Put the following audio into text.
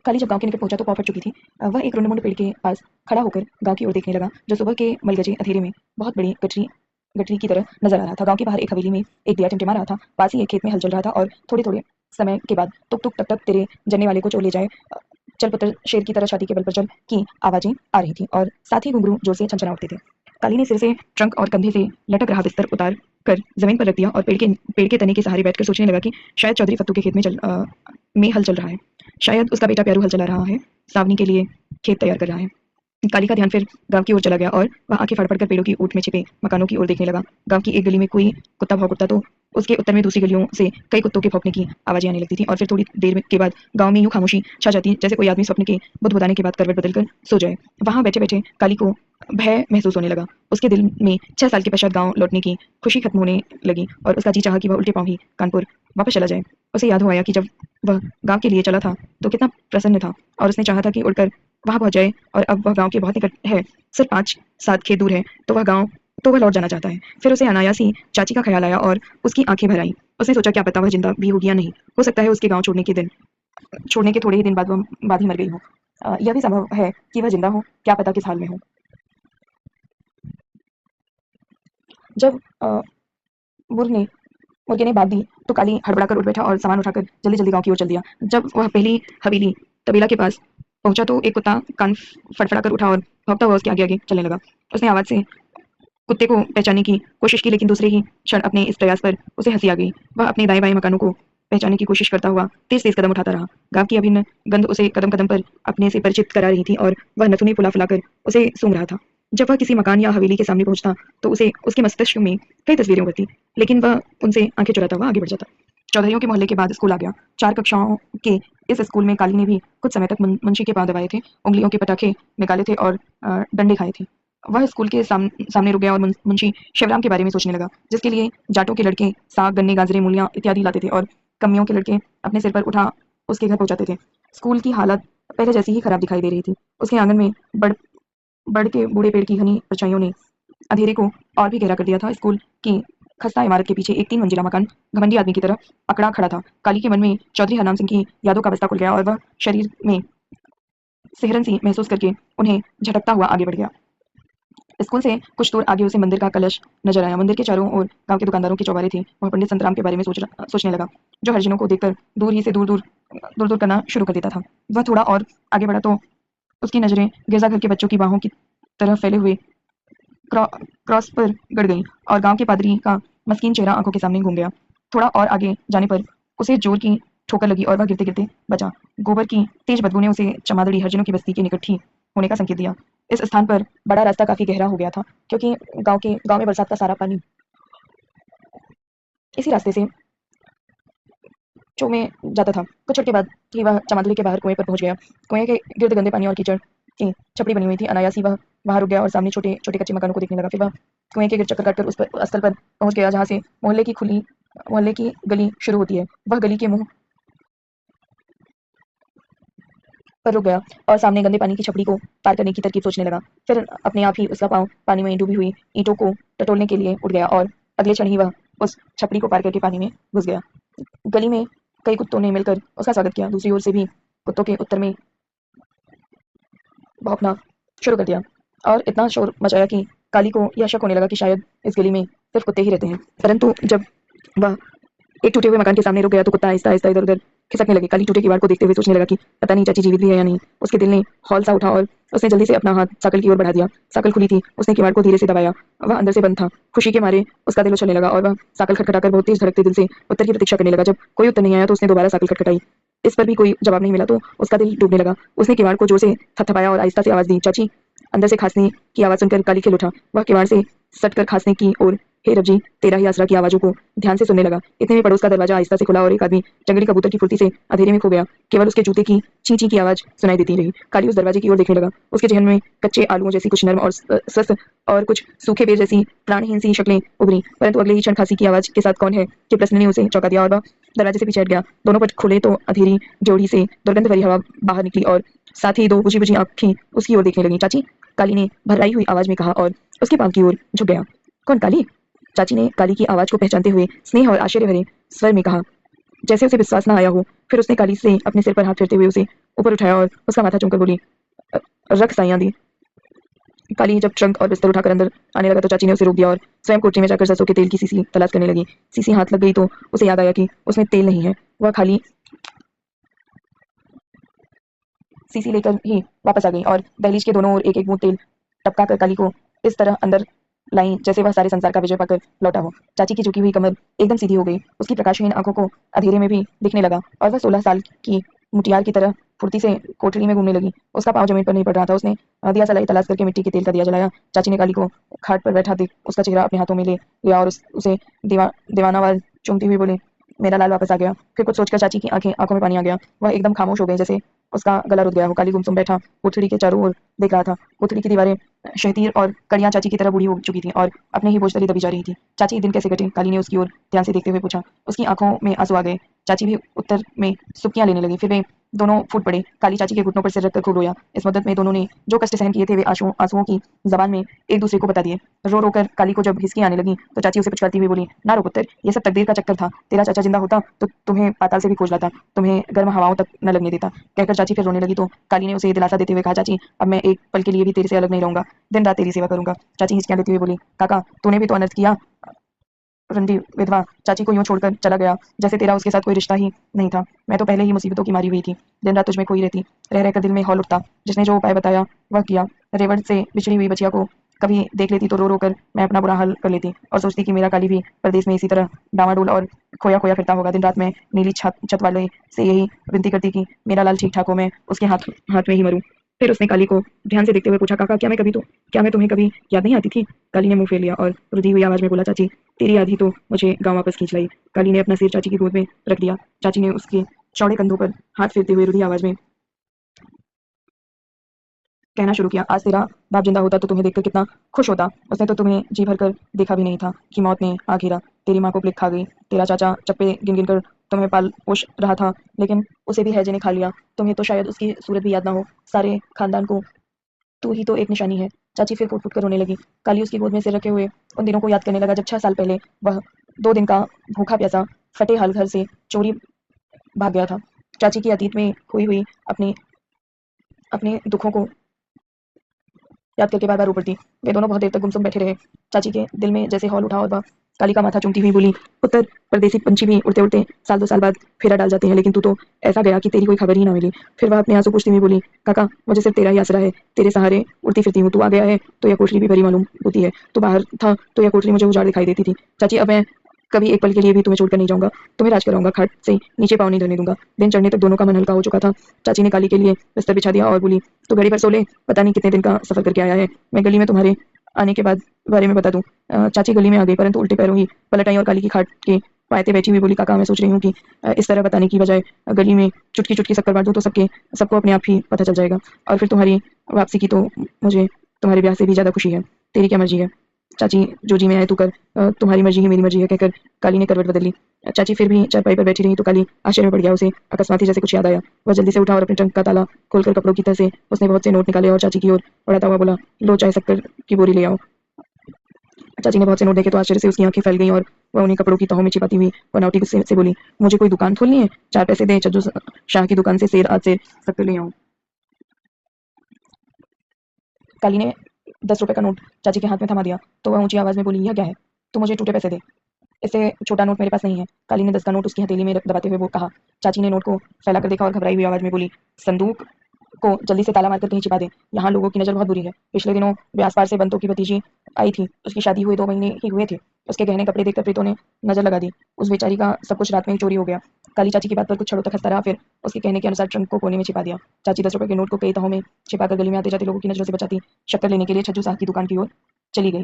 काली जब गांव के निकट पहुंचा तो पौ फट चुकी थी। वह एक रुंड-मुंड पेड़ के पास खड़ा होकर गांव की ओर देखने लगा, जो सुबह के मलगजे अंधेरे में बहुत बड़ी गठरी गठरी की तरह नजर आ रहा था। गांव के बाहर एक हवेली में एक दिया टिमटिमा रहा था। पास ही एक खेत में हल चल रहा था और थोड़े-थोड़े समय के बाद टुक टुक टक टक तेरे जलने वाले को चोर ले जाए, चल पुत्र शेर की तरह छाती के बल पर चल की आवाजें आ रही थी और साथ ही घुंघरू जोर से छनछना उठते थे। काली ने सिर से ट्रंक और कंधे से लटक रहा बिस्तर उतार कर जमीन पर रख दिया और पेड़ के तने के सहारे बैठकर सोचने लगा कि शायद चौधरी फत्तू के खेत में हल चल रहा है। शायद उसका बेटा प्यारू हल चला रहा है, सावनी के लिए खेत तैयार कर रहा है। काली का ध्यान फिर गांव की ओर चला गया और वह आंखें फाड़ कर पेड़ों की ऊंट में छिपे मकानों की ओर देखने लगा। गांव की एक गली में कोई कुत्ता भौंकता तो उसके उत्तर में दूसरी गलियों से कई कुत्तों के भौंकने की आवाजें आने लगती थी और फिर थोड़ी के बाद गांव में यूं खामोशी छा जाती जैसे कोई आदमी स्वप्न के बुदबुदाने के बाद करवट बदलकर सो जाए। वहां बैठे बैठे काली को भय महसूस होने लगा। उसके दिल में 6 साल के पश्चात गांव लौटने की खुशी खत्म होने लगी और उसका जी चाहा कि वह उल्टे पांव ही कानपुर वापस चला जाए। उसे याद हुआ कि जब वह गांव के लिए चला था तो कितना प्रसन्न था और उसने चाहा था कि उड़कर वहां पहुंच जाए और अब वह गांव के बहुत निकट है, सिर्फ 5-7 खेत दूर है, तो वह लौट जाना चाहता है। फिर उसे अनायास ही चाची का ख्याल आया और उसकी आंखें भर आईं। उसने सोचा क्या पता वह जिंदा भी होगी या नहीं। हो सकता है उसके गांव छोड़ने के थोड़े ही दिन बाद ही मर गई हो। यह भी संभव है कि वह जिंदा हो, क्या पता किस हाल में हो। जब मुर्ग मुर्गे ने बात दी तो काली हड़बड़ाकर उठ बैठा और सामान उठाकर जल्दी जल्दी गांव की ओर चल दिया। जब वह पहली हवेली तबेला के पास पहुंचा तो एक कुत्ता कान फड़फड़ाकर उठा और भौंकता हुआ उसके आगे आगे चलने लगा। उसने आवाज से कुत्ते को पहचानने की कोशिश की, लेकिन दूसरे ही क्षण अपने इस प्रयास पर उसे हंसी आ गई। वह अपने दाएं बाएं मकानों को पहचानने की कोशिश करता हुआ तेज तेज कदम उठाता रहा। गांव की अभिन्न गंध उसे कदम कदम पर अपने से परिचित करा रही थी और वह नथुनी फुला फुलाकर उसे सूंघ रहा था। जब वह किसी मकान या हवेली के सामने पहुंचता तो उसे उसके मस्तिष्क में कई तस्वीरें उभरती, लेकिन वह उनसे आंखें चुराता हुआ आगे बढ़ जाता। चौधरियों के मोहल्ले के बाद स्कूल आ गया। 4 कक्षाओं के इस स्कूल में काली ने भी कुछ समय तक मुंशी के पांव दबाए थे, उंगलियों के पटाखे निकाले थे और डंडे खाए थे। वह स्कूल के सामने रुक गया और मुंशी शिवराम के बारे में सोचने लगा, जिसके लिए जाटों के लड़के साग गन्ने गाजरे मूलियां इत्यादि लाते थे और कमियों के लड़के अपने सिर पर उठा उसके घर पहुंचाते थे। स्कूल की हालत पहले जैसी ही खराब दिखाई दे रही थी। उसके आंगन में बड़ बड़ के बूढ़े पेड़ की घनी परछाइयों ने अंधेरे को और भी गहरा कर दिया था। स्कूल की खस्ता इमारत के पीछे एक 3 मंजिला मकान घमंडी आदमी की तरह अकड़ा खड़ा था। काली के मन में चौधरी हरनाम सिंह की यादों का बस्ता खुल गया और वह शरीर में सिहरन सी महसूस करके उन्हें झटकता हुआ आगे बढ़ गया। स्कूल से कुछ दूर आगे उसे मंदिर का कलश नजर आया। मंदिर के चारों ओर गांव के दुकानदारों के चौबारे थे। वह पंडित संतराम के बारे में सोचने लगा, जो हरिजनों को देखकर दूर ही से दूर दूर करना शुरू कर देता था। वह थोड़ा और आगे बढ़ा तो उसकी नजरें गिरजाघर के बच्चों की बाहों की तरह फैले हुए क्रॉस पर गड़ गई और गांव के पादरी का मस्कीन चेहरा आंखों के सामने घूम गया। थोड़ा और आगे जाने पर उसे जोर की ठोकर लगी और वह गिरते गिरते बचा। गोबर की तेज बदबू ने उसे चमादड़ी हरिजनों की बस्ती के निकट ही होने का संकेत दिया। इस स्थान पर बड़ा रास्ता काफी गहरा हो गया था, क्योंकि गांव में बरसात का सारा पानी इसी रास्ते से चो में जाता था। कुछ छठ के बाद ही वह चमादड़ी के बाहर कुएं पर पहुंच गया। कुएं के गिर्द गंदे पानी और कीचड़ की छपड़ी बनी हुई थी। अनायास ही वह वहां रुक गया और सामने छोटे छोटे कच्चे मकानों को देखने लगा। फिर वह कुएं के गिर्द चक्कर काटकर उस स्थल पर पहुंच गया जहां से मोहल्ले की गली शुरू होती है। वह गली के मुंह पर रुक गया और सामने गंदे पानी की छपड़ी को पार करने की तरकीब सोचने लगा। फिर अपने आप ही उसका पांव पानी में डूबी हुई ईंटों को टटोलने के लिए उठ गया और अगले क्षण ही वह उस छपड़ी को पार करके पानी में घुस गया। गली में कई कुत्तों ने मिलकर उसका स्वागत किया। दूसरी ओर से भी कुत्तों के उत्तर में भौंकना शुरू कर दिया और इतना शोर मचाया कि काली को यह शक होने लगा कि शायद इस गली में सिर्फ कुत्ते ही रहते हैं। परंतु जब वह एक टूटे हुए मकान के सामने रुक गया तो कुत्ता आहिस्ता आहिस्ता इधर उधर खिसकने लगे। काली टूटे किवाड़ को देखते हुए सोचने लगा कि पता नहीं चाची जीवित भी है या नहीं। उसके दिल ने हौल सा उठा और उसने जल्दी से अपना हाथ साकल की ओर बढ़ा दिया। साकल खुली थी। उसने किवाड़ को धीरे से दबाया। वह अंदर से बंद था। खुशी के मारे उसका दिल उछलने लगा और वह साकल खटखटाकर बहुत तेज धड़कते दिल से उत्तर की प्रतीक्षा करने लगा। जब कोई उत्तर नहीं आया तो उसने दोबारा साकल खटखटाई। इस पर भी कोई जवाब नहीं मिला तो उसका दिल डूबने लगा। उसने किवाड़ को जोर से थपथपाया और आहिस्ता से आवाज दी, चाची। अंदर से खांसने की आवाज सुनकर काली खिल उठा। वह किवाड़ से सटकर खांसने की ओर हे रब जी तेरा ही आसरा की आवाजों को ध्यान से सुनने लगा। इतने में पड़ोस का दरवाजा आहिस्ता से खुला और एक आदमी जंगली कबूतर की फुर्ती से अंधेरे में खो गया। केवल उसके जूते की ची ची की आवाज सुनाई देती रही। काली उस दरवाजे की ओर देखने लगा। उसके जहन में कच्चे आलूओं जैसी कुछ नर्म और स्वस्थ और कुछ सूखे बेर जैसी प्राणहीन सी शक्लें उभरी, परंतु अगले ही क्षण खांसी की आवाज के साथ कौन है कि प्रश्न ने उसे चौंका दिया और वह दरवाजे से पीछे हट गया। दोनों पट खुले तो अंधेरी जोड़ी से दुर्गंध भरी हवा बाहर निकली और साथ ही दो बुझी बुझी आंखें उसकी ओर देखने लगी। चाची, काली ने भर्राई हुई आवाज में कहा और उसके पांव की ओर झुक गया। कौन, काली? चाची ने काली की आवाज को पहचानते हुए स्नेह और आश्चर्य भरे स्वर में कहा, जैसे उसे विश्वास न आया हो फिर उसने काली से अपने सिर पर हाथ फेरते हुए उसे ऊपर उठाया और उसका माथा चूमकर बोली, रख साइयां दी। काली जब ट्रंक और बिस्तर उठाकर अंदर आने लगा तो चाची ने उसे रोक दिया और स्वयं कोठरी में जाकर सरसों के तेल की सीसी तलाश करने लगी। सीसी हाथ लग गई तो उसे याद आया कि उसमें तेल नहीं है। वह खाली सीसी लेकर ही वापस आ गई और दहलीज के दोनों ओर एक एक बूंद तेल टपका कर काली को इस तरह अंदर लाई जैसे वह सारे संसार का विजय पाकर लौटा हो। चाची की झुकी हुई कमर एकदम सीधी हो गई। उसकी प्रकाशहीन आंखों को अंधेरे में भी दिखने लगा और वह 16 साल की मुटियार की तरह फुर्ती से कोठरी में घूमने लगी। उसका पाँव जमीन पर नहीं पड़ रहा था। उसने दिया सलाई तलाश करके मिट्टी के तेल का दिया जलाया। चाची ने काली को खाट पर बैठा देख उसका चेहरा अपने हाथों में ले लिया और उसे दीवानावार चूमती हुई बोले, मेरा लाल वापस आ गया। फिर कुछ सोचकर चाची की आंखों में पानी आ गया। वह एकदम खामोश हो गई जैसे उसका गला रुक गया हो। काली गुमसुम बैठा कोठरी के चारों ओर देख रहा था। कोठरी की दीवारें शहतीर और कड़ियां चाची की तरह बूढ़ी हो चुकी थी और अपने ही बोझ तले दबी जा रही थी। चाची दिन कैसे कटे? काली ने उसकी ओर ध्यान से देखते हुए पूछा। उसकी आंखों में आंसू आ गए। चाची भी उत्तर में सुक्कियां लेने लगी। फिर वे दोनों फूट पड़े। काली चाची के घुटनों पर सिर रखकर खूब रोया। इस मुद्दत में दोनों ने जो कष्ट सहन किए थे वे आंसुओं की जबान में एक दूसरे को बता दिए। रो रो कर काली को जब हिसकी आने लगी तो चाची उसे पुचकारती हुई बोली, ना रो पुत्र, ये सब तकदीर का चक्कर था। तेरा चाचा जिंदा होता तो तुम्हें पाताल से भी खोज लाता, तुम्हें गर्म हवाओं तक न लगने देता। कहकर चाची फिर रोने लगी तो काली ने उसे दिलासा देते हुए कहा, चाची अब मैं एक पल के लिए भी तेरे से अलग नहीं रहूंगा, दिन रात तेरी सेवा करूंगा। चाची हिचकियां लेते हुए बोली, काका तूने भी तो अनर्थ किया। रंडी विधवा चाची को यूं छोड़कर चला गया जैसे तेरा उसके साथ कोई रिश्ता ही नहीं था। मैं तो पहले ही मुसीबतों की मारी हुई थी, दिन रात तुझमें खोई रहती, रह रहकर दिल में हौल उठता। जिसने जो उपाय बताया वह किया। रेवड़ से बिछड़ी हुई बचिया को कभी देख लेती तो रो रो कर मैं अपना बुरा हाल कर लेती और सोचती कि मेरा काली भी परदेश में इसी तरह डामाडोल और खोया खोया फिरता होगा। दिन रात मैं नीली छत छत वाले से यही विनती करती कि मेरा लाल ठीक ठाक हो, मैं उसके हाथ हाथ में ही मरूं। फिर उसने काली को ध्यान से देखते हुए पूछा, काका क्या मैं तुम्हें कभी याद नहीं आती थी? काली ने मुंह फेर लिया और रुधी हुई आवाज में बोला, चाची तेरी याद ही तो मुझे गांव वापस खींच लाई। काली ने अपना सिर चाची की गोद में रख दिया। चाची ने उसके चौड़े कंधों पर हाथ फेरते हुए रुधी आवाज में कहना शुरू किया, आज तेरा बाप जिंदा होता तो तुम्हें देखकर कितना खुश होता। उसने तो तुम्हें जी भर कर देखा भी नहीं था कि मौत ने आ घेरा, तेरी माँ को प्लेग खा गई। तेरा चाचा चप्पे गिन गिन कर तुम्हें पाल पोष रहा था, लेकिन उसे भी हैजे ने खा लिया। तुम्हें तो शायद उसकी सूरत भी याद ना हो। सारे खानदान को तू ही तो एक निशानी है। चाची फिर फूट फूट कर रोने लगी। काली उसकी गोद में सिर रखे हुए उन दिनों को याद करने लगा जब 6 साल पहले वह 2 दिन का भूखा प्यासा फटे हाल घर से चोरी भाग गया था। चाची की अतीत में हुई हुई अपने अपने दुखों को याद करके बार बार रो पड़ती। वे दोनों बहुत देर तक गुमसुम बैठे रहे। चाची के दिल में जैसे हौल उठा और वह काली का माथा चूमती हुई बोली, उत्तर परदेसी पंछी भी उड़ते उड़ते साल 2 साल बाद फेरा डाल जाते हैं, लेकिन तू तो ऐसा गया कि तेरी कोई खबर ही ना मिली। फिर वह अपने आंसू पूछती हुई बोली, काका मुझे सिर्फ तेरा ही आसरा है, तेरे सहारे उड़ती फिरती हूँ। तू आ गया है तो यह कोठरी भी भरी मालूम होती है, तू बाहर था तो यह कोठरी मुझे उजाड़ दिखाई देती थी। चाची अब मैं कभी एक पल के लिए भी तुम्हें छोड़कर नहीं जाऊंगा, तुम्हें राज कराऊंगा, खाट से नीचे पाँव नहीं धरने दूंगा। दिन चढ़ने तक दोनों का मन हल्का हो चुका था। चाची ने काली के लिए बिस्तर बिछा दिया और बोली, तू घड़ी पर सो ले, पता नहीं कितने दिन का सफर करके आया है, मैं गली में तुम्हारे आने के बाद बारे में बता दूं। चाची गली में आ गई परंतु उल्टे पैरों ही पलट आई और काली की खाट के पायते बैठी हुई बोली, काका मैं सोच रही हूँ कि इस तरह बताने की बजाय गली में चुटकी चुटकी शक्कर बांट दूं तो सबको अपने आप ही पता चल जाएगा और फिर तुम्हारी वापसी की तो मुझे तुम्हारे ब्याह से भी ज्यादा खुशी है। तेरी क्या मर्जी है चाची, जो जी में आए तू कर, तुम्हारी मर्जी ही मेरी मर्जी है, कहकर काली ने करवट बदल ली। चाची फिर भी चारपाई पर बैठी रही तो काली आश्चर्य में पड़ गया। उसे अकस्मात ही जैसे कुछ याद आया। वह जल्दी से उठा और अपने ट्रंक का ताला खोलकर कपड़ों की तरह से उसने बहुत से नोट निकाले और चाची की ओर बढ़ाता हुआ बोला, लो चाय शक्कर की बोरी ले आओ। चाची ने बहुत से नोट देखे तो आश्चर्य से उसकी आंखें फैल गईं और वह उन्हीं कपड़ों की तहों में छिपाती हुई बनावटी गुस्से से बोली, मुझे कोई दुकान खोलनी है? 4 पैसे दे, चज्जू शाह की दुकान से सेर आज से शक्कर ले आऊं। काली ने 10 रुपए का नोट चाची के हाथ में थमा दिया तो वह ऊंची आवाज में बोली, यह क्या है? तू मुझे टूटे पैसे दे, इससे छोटा नोट मेरे पास नहीं है। काली ने 10 का नोट उसकी हथेली में दबाते हुए वो कहा। चाची ने नोट को फैलाकर देखा और घबराई हुई आवाज में बोली, संदूक को जल्दी से ताला मारकर कहीं छिपा दे, यहाँ लोगों की नजर बहुत बुरी है। पिछले दिनों ब्यास पार से बंतों की भतीजी आई थी, उसकी शादी हुए 2 महीने ही हुए थे। उसके गहने कपड़े देखकर प्रीतों ने नजर लगा दी। उस बेचारी का सब कुछ रात में ही चोरी हो गया। काली चाची की बात पर कुछ क्षणों तक हंसता रहा, फिर उसके कहने के अनुसार ट्रंक को कोने में छिपा दिया। चाची 10 रुपए के नोट को कई तहों में छिपाकर गली में आते जाते लोगों की नजरों से बचाती शक्कर लेने के लिए छज्जू साह की दुकान की ओर चली गई।